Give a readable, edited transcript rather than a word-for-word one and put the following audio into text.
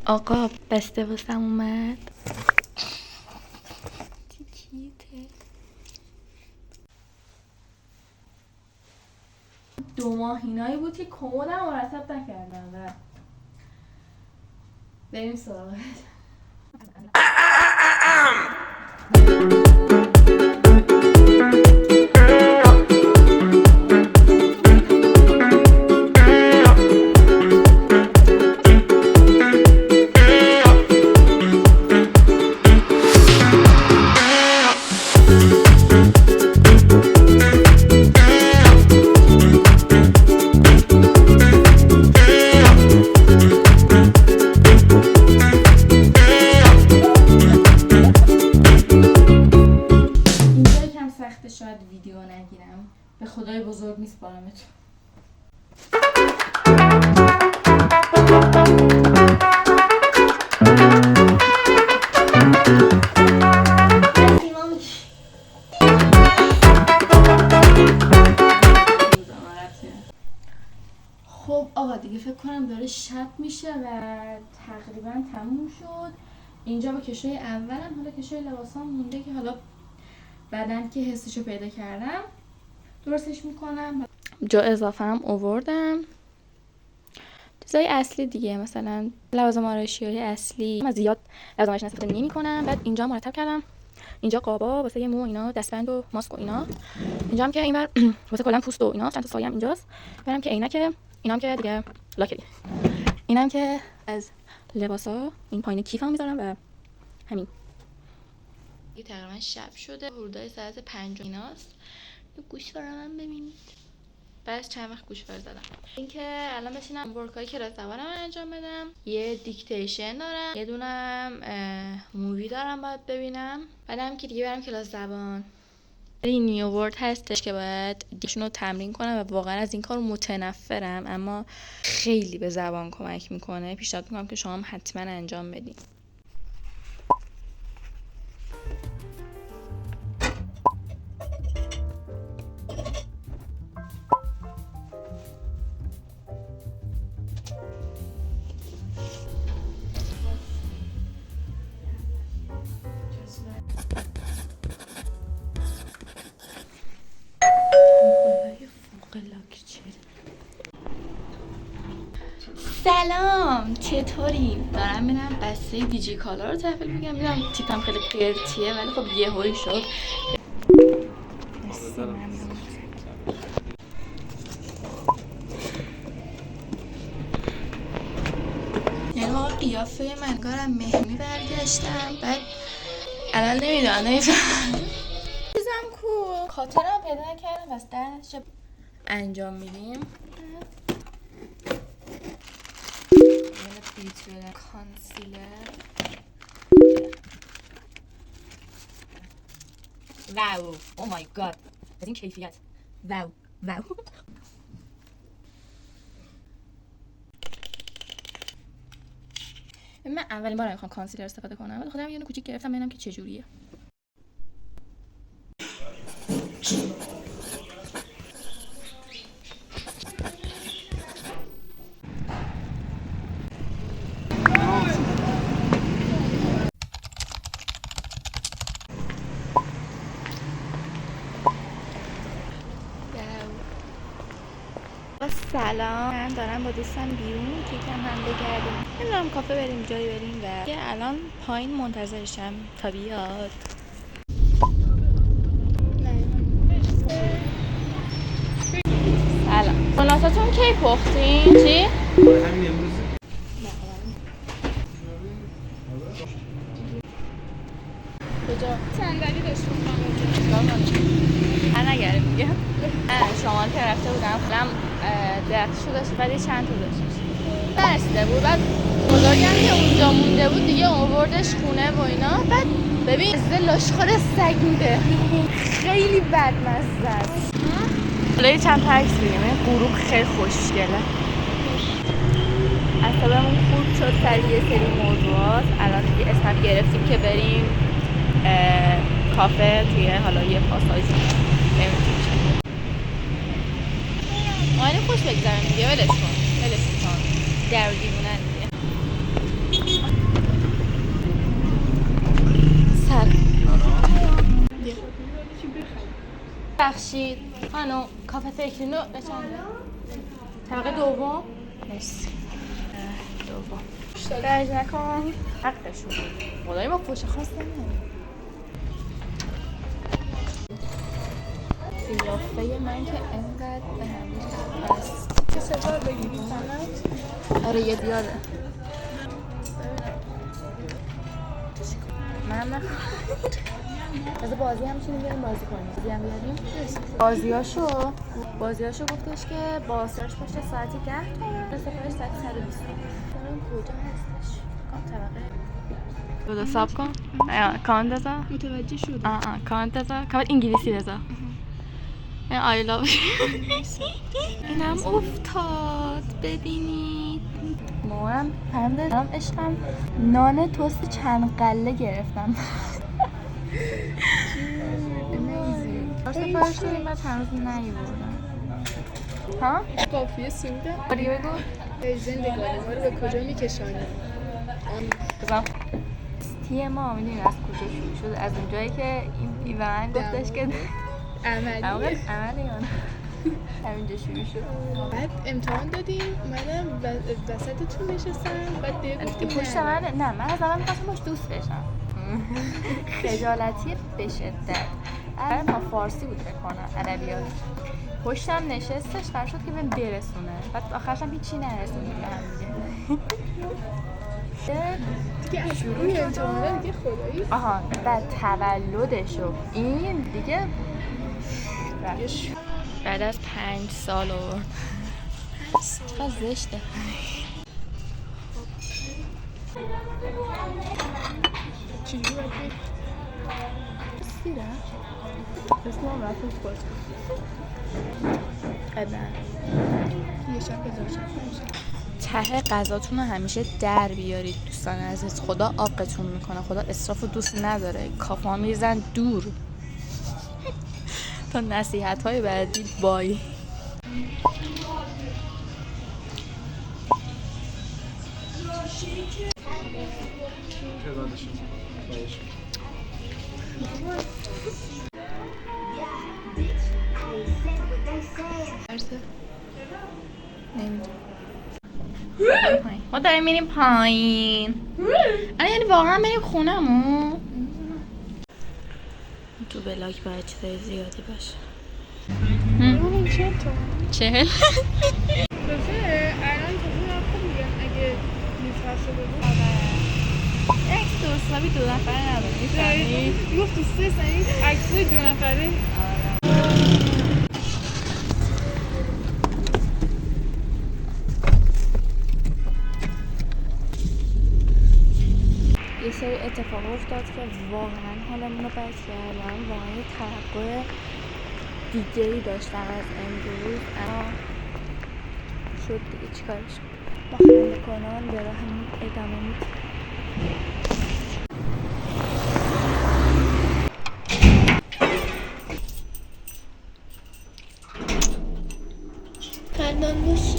آقا بسته واسم اومد. تیکیته 2 ماهینایی بود که کمدم مرتب نکردم و بریم سراغ شاید ویدیو نگیرم. به خدای بزرگ میسپارمتون. خب آقا دیگه فکر کنم داره شب میشه و تقریبا تموم شد. اینجا با کشوی اولم، حالا کشوی لباسام مونده که حالا بعدن که حسشو پیدا کردم درستش میکنم. جا اضافه هم آوردم، چیزای اصلی دیگه، مثلا لوازم آرایشی اصلی. من زیاد لوازم آرایشی استفاده نمی‌کنم. بعد اینجا مرتب کردم، اینجا قابا واسه مو اینا، دستبند و ماسک و اینا. اینجا هم که اینور واسه کلا پوست و اینا، چند تا سایه هم اینجاست. برام که عینکه، اینام که دیگه لاکری. اینم که از لباسا، این پایین کیفم میذارم و همین. دیگه تقریبا شب شده، حدودای ساعت 5 ایناست. گوشوارم ببینید. بعد چند وقت گوشوار زدم. اینکه الان بشینم ورکای کلاس زبانم انجام بدم. یه دیکتیشن دارم، یه دونم مووی دارم باید ببینم. بعدم که دیگه برم کلاس زبان. این نیو ورد هستش که باید دیشونو تمرین کنم و واقعا از این کار متنفرم، اما خیلی به زبان کمک میکنه. پیشنهاد میکنم که شما هم حتما انجام بدین. سلام، چطوری؟ دارم میرم بسته دیجی کالا رو تحویل میگم. میدونم تیپم خیلی قرتیه ولی خب یهویی شد. یعنی واقعا قیافه من کارم مهمی برگشتم. بعد الان نمیدونم چیزم کو خاطرم پیدا نکردم. بس در نتیجه انجام میدیم. کانسیلر. واو، او مای گاد، از این کیفیت. واو واو. من اولین بار میخوام کانسیلر استفاده کنم. ولی خودم یه دونه کوچیک گرفتم ببینم که چه جوریه. سلام، من دارم با دوستم بیرون یکم هم بگردیم. نمیدونم کافه بریم، جایی بریم و الان پایین منتظرشم تا بیاد. سلام، دوناتاتون کی پختین؟ چی؟ همین امروز. کجا؟ صندلی داشتم نگره میگم. شمال که رفته بودم خودم درختشو داشت ولی چند تا داشت نرسیده بود. بعد بزرگم که اونجا مونده بود دیگه آوردش خونه و اینا. بعد ببین لاشخور سگ میده، خیلی بدمزه است. حالا یه چند تا عکس بگیم. غروب خیلی خوشگله. اصابمون خورد شد سر یه سری موضوعات. الان دیگه اسم گرفتیم که بریم کافه توی حالا یه پاساژی. نمیدونم آینه خوش بگذارم دیگه. ولش کن در و دیوونن دیگه. بخر. بخشید خانم کافه فکرینو به چنده؟ طبقه دوم؟ مرسی. دوم درج نکن حقشون خدایی ما پوشه خواست نمیم. قیافه من که انقدر به همین هست چه سفر بگیریم فقط؟ آره یه دیاده من نخواهم از بازی همچینی بریم بازی کنیم بازی هم بیاریم بازیاشو گفتش که با سرش پشت ساعتی 10 تومن به سفرش ساعتی 120 تومن کجا هستش؟ بوده ساب کن کانت ازا متوجه شدم کانت ازا کانت انگلیسی ازا I love اینم افتاد ببینید مامانم هم دارم عشقم نان توست چند قله گرفتم سفارش داریم بعد هنوز نیوردم ها؟ قافیه سوده باری بگو ای زندگانی ما رو به کجا میکشانی؟ بزن تی ما میدونیم از کجا شروع شد از اونجایی که این به من گفتش که عملیه عملیه همینجا شروع شد بعد امتحان دادیم اومدم وسطتون نشستم بعد دیگه گفتیم پشت من نه من از اول می‌خواستم باش دوست بشم خجالتی به شدت ما فارسی بود فکر کنم ادبیات پشتم نشستش قرار شد که بهم برسونه بعد آخرش هم هیچی نرسوندیم به هم دیگه از شروع امتحانات دیگه خدایی آها بعد تولدشو این دیگه بعد از 5 سال آورد چقدر زشته چجوری باید بید؟ سیره اسمم رفت باز قبل یه شب بذارشم ته غذاتون رو همیشه در بیارید دوستان عزیز خدا آقتون میکنه خدا اسراف رو دوست نداره کافا میزن دور تا نصیحت های بعدی بای ما داریم میریم پایین الان یعنی واقعا بریم خونمون تو بلاک باید چیزای زیادی باشه اون چه تو؟ 40 تازه الان تازه خوب میگم اگه نیفرشو بگو عکس دوستابی 2 نفره نداره میفهمی؟ گفت دوسته سنید عکسای 2 نفره یه سری اتفاق افتاد که واقعا حالمون رو بد کردن واقعا یه توقع دیگری داشتم از امروز اما شد دیگه چیکارش با خنده کنان به راهمون ادامه میدیم خندان باش